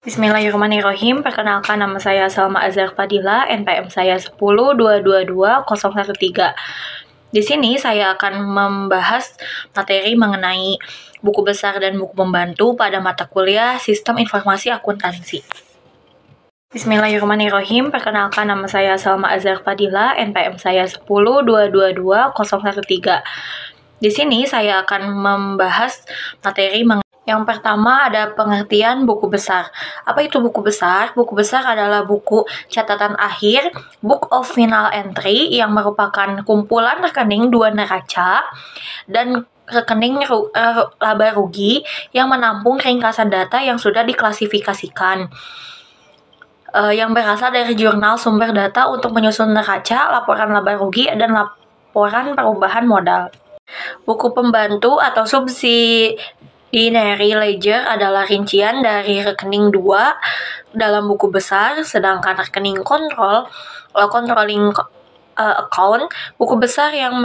Bismillahirrahmanirrahim. Perkenalkan, nama saya Salma Azhar Fadila, NPM saya 10222013. Di sini saya akan membahas materi mengenai buku besar dan buku pembantu pada mata kuliah Sistem Informasi Akuntansi. Bismillahirrahmanirrahim. Perkenalkan, nama saya Salma Azhar Fadila, NPM saya 10222013. Di sini saya akan membahas materi yang pertama ada pengertian buku besar. Apa itu buku besar? Buku besar adalah buku catatan akhir, Book of Final Entry, yang merupakan kumpulan rekening dua neraca dan rekening laba rugi yang menampung ringkasan data yang sudah diklasifikasikan, yang berasal dari jurnal sumber data untuk menyusun neraca, laporan laba rugi, dan laporan perubahan modal. Buku pembantu atau subsidiary ledger adalah rincian dari rekening 2 dalam buku besar, sedangkan rekening controlling account, buku besar yang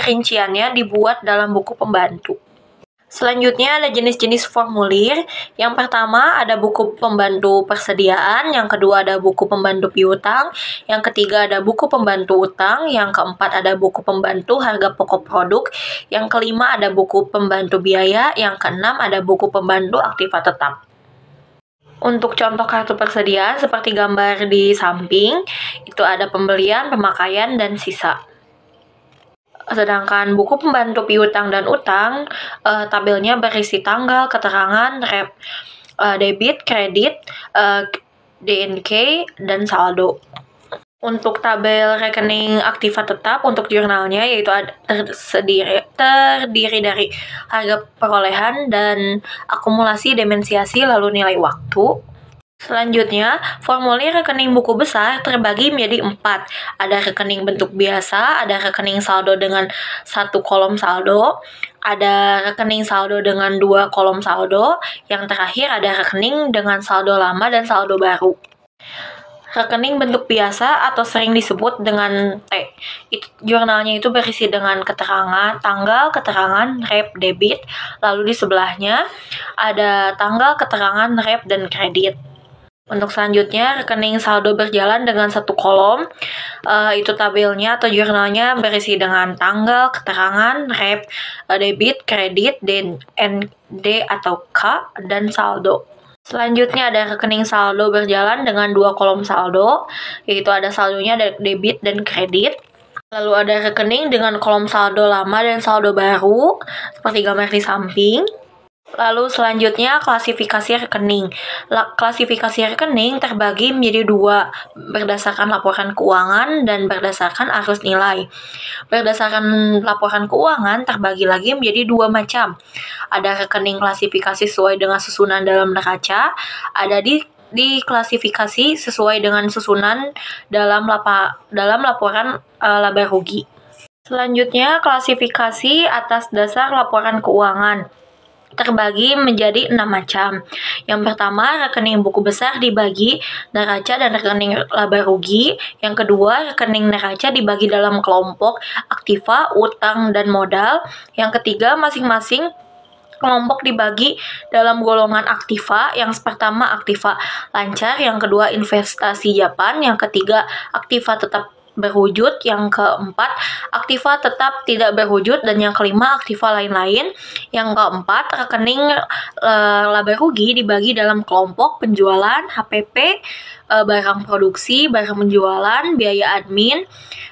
rinciannya dibuat dalam buku pembantu. Selanjutnya ada jenis-jenis formulir. Yang pertama ada buku pembantu persediaan, yang kedua ada buku pembantu piutang, yang ketiga ada buku pembantu utang, yang keempat ada buku pembantu harga pokok produk, yang kelima ada buku pembantu biaya, yang keenam ada buku pembantu aktiva tetap. Untuk contoh kartu persediaan seperti gambar di samping, itu ada pembelian, pemakaian, dan sisa. Sedangkan buku pembantu piutang dan utang, tabelnya berisi tanggal, keterangan, debit, kredit, DNK, dan saldo. Untuk tabel rekening aktiva tetap untuk jurnalnya, yaitu terdiri dari harga perolehan dan akumulasi dimensiasi lalu nilai waktu. Selanjutnya, formulir rekening buku besar terbagi menjadi 4. Ada rekening bentuk biasa, ada rekening saldo dengan 1 kolom saldo, ada rekening saldo dengan 2 kolom saldo, yang terakhir ada rekening dengan saldo lama dan saldo baru. Rekening bentuk biasa atau sering disebut dengan T. Jurnalnya itu berisi dengan keterangan, tanggal, keterangan, rep, debit, lalu di sebelahnya ada tanggal, keterangan, rep, dan kredit. Untuk selanjutnya, rekening saldo berjalan dengan 1 kolom, itu tabelnya atau jurnalnya berisi dengan tanggal, keterangan, rep, debit, kredit, ND atau K, dan saldo. Selanjutnya ada rekening saldo berjalan dengan 2 kolom saldo, yaitu ada saldonya debit dan kredit. Lalu ada rekening dengan kolom saldo lama dan saldo baru, seperti gambar di samping. Lalu selanjutnya klasifikasi rekening. Klasifikasi rekening terbagi menjadi 2, berdasarkan laporan keuangan dan berdasarkan arus nilai. Berdasarkan laporan keuangan terbagi lagi menjadi 2 macam. Ada rekening klasifikasi sesuai dengan susunan dalam neraca, ada di klasifikasi sesuai dengan susunan dalam laporan laba rugi. Selanjutnya klasifikasi atas dasar laporan keuangan terbagi menjadi 6 macam. Yang pertama, rekening buku besar dibagi neraca dan rekening laba rugi. Yang kedua, rekening neraca dibagi dalam kelompok aktiva, utang, dan modal. Yang ketiga, masing-masing kelompok dibagi dalam golongan aktiva. Yang pertama aktiva lancar, yang kedua investasi Japan, yang ketiga aktiva tetap berwujud, yang keempat aktiva tetap tidak berwujud, dan yang kelima aktiva lain-lain. Yang keempat, rekening laba rugi dibagi dalam kelompok penjualan, HPP, barang produksi, barang penjualan, biaya admin,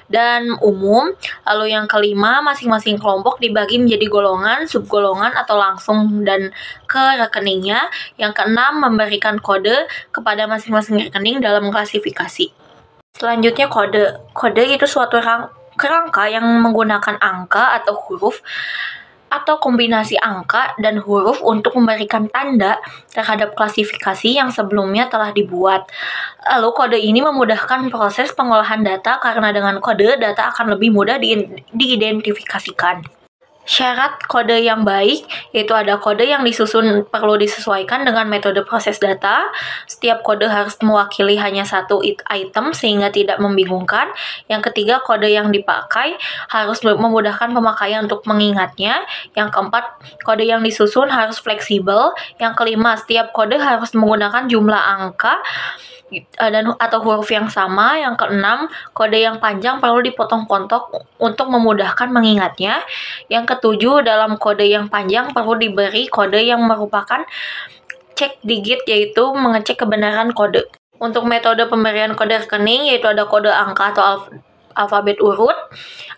dan umum. Lalu yang kelima, masing-masing kelompok dibagi menjadi golongan, subgolongan, atau langsung dan ke rekeningnya. Yang keenam, memberikan kode kepada masing-masing rekening dalam klasifikasi. Selanjutnya kode. Kode itu suatu kerangka yang menggunakan angka atau huruf atau kombinasi angka dan huruf untuk memberikan tanda terhadap klasifikasi yang sebelumnya telah dibuat. Lalu kode ini memudahkan proses pengolahan data karena dengan kode data akan lebih mudah diidentifikasikan. Syarat kode yang baik, yaitu ada kode yang disusun perlu disesuaikan dengan metode proses data. Setiap kode harus mewakili hanya satu item sehingga tidak membingungkan. Yang ketiga, kode yang dipakai harus memudahkan pemakaian untuk mengingatnya. Yang keempat, kode yang disusun harus fleksibel. Yang kelima, setiap kode harus menggunakan jumlah angka atau huruf yang sama. Yang keenam, kode yang panjang perlu dipotong-potong untuk memudahkan mengingatnya. Yang ketujuh, dalam kode yang panjang perlu diberi kode yang merupakan cek digit, yaitu mengecek kebenaran kode. Untuk metode pemberian kode rekening, yaitu ada kode angka atau alfabet urut,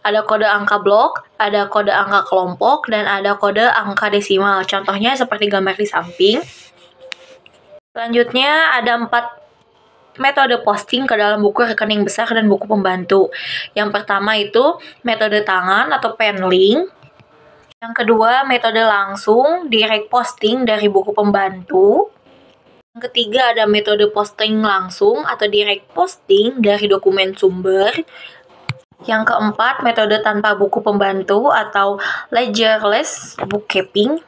ada kode angka blok, ada kode angka kelompok, dan ada kode angka desimal. Contohnya seperti gambar di samping. Selanjutnya ada 4 metode posting ke dalam buku rekening besar dan buku pembantu. Yang pertama itu metode tangan atau pen link. Yang kedua, metode langsung, direct posting dari buku pembantu. Yang ketiga, ada metode posting langsung atau direct posting dari dokumen sumber. Yang keempat, metode tanpa buku pembantu atau ledgerless bookkeeping.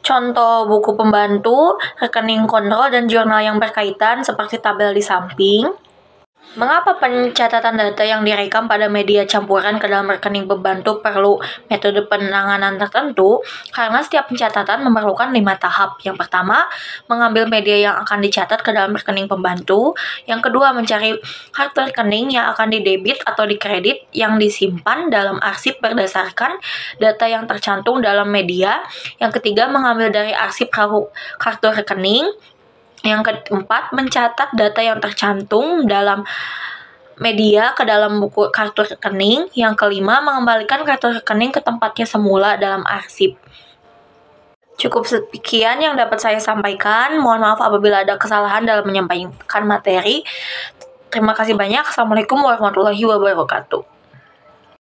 Contoh buku pembantu, rekening kontrol, dan jurnal yang berkaitan seperti tabel di samping. Mengapa pencatatan data yang direkam pada media campuran ke dalam rekening pembantu perlu metode penanganan tertentu? Karena setiap pencatatan memerlukan 5 tahap. Yang pertama, mengambil media yang akan dicatat ke dalam rekening pembantu. Yang kedua, mencari kartu rekening yang akan didebit atau dikredit yang disimpan dalam arsip berdasarkan data yang tercantum dalam media. Yang ketiga, mengambil dari arsip kartu rekening. Yang keempat, mencatat data yang tercantum dalam media ke dalam buku kartu rekening. Yang kelima, mengembalikan kartu rekening ke tempatnya semula dalam arsip. Cukup sekian yang dapat saya sampaikan. Mohon maaf apabila ada kesalahan dalam menyampaikan materi. Terima kasih banyak. Assalamualaikum warahmatullahi wabarakatuh.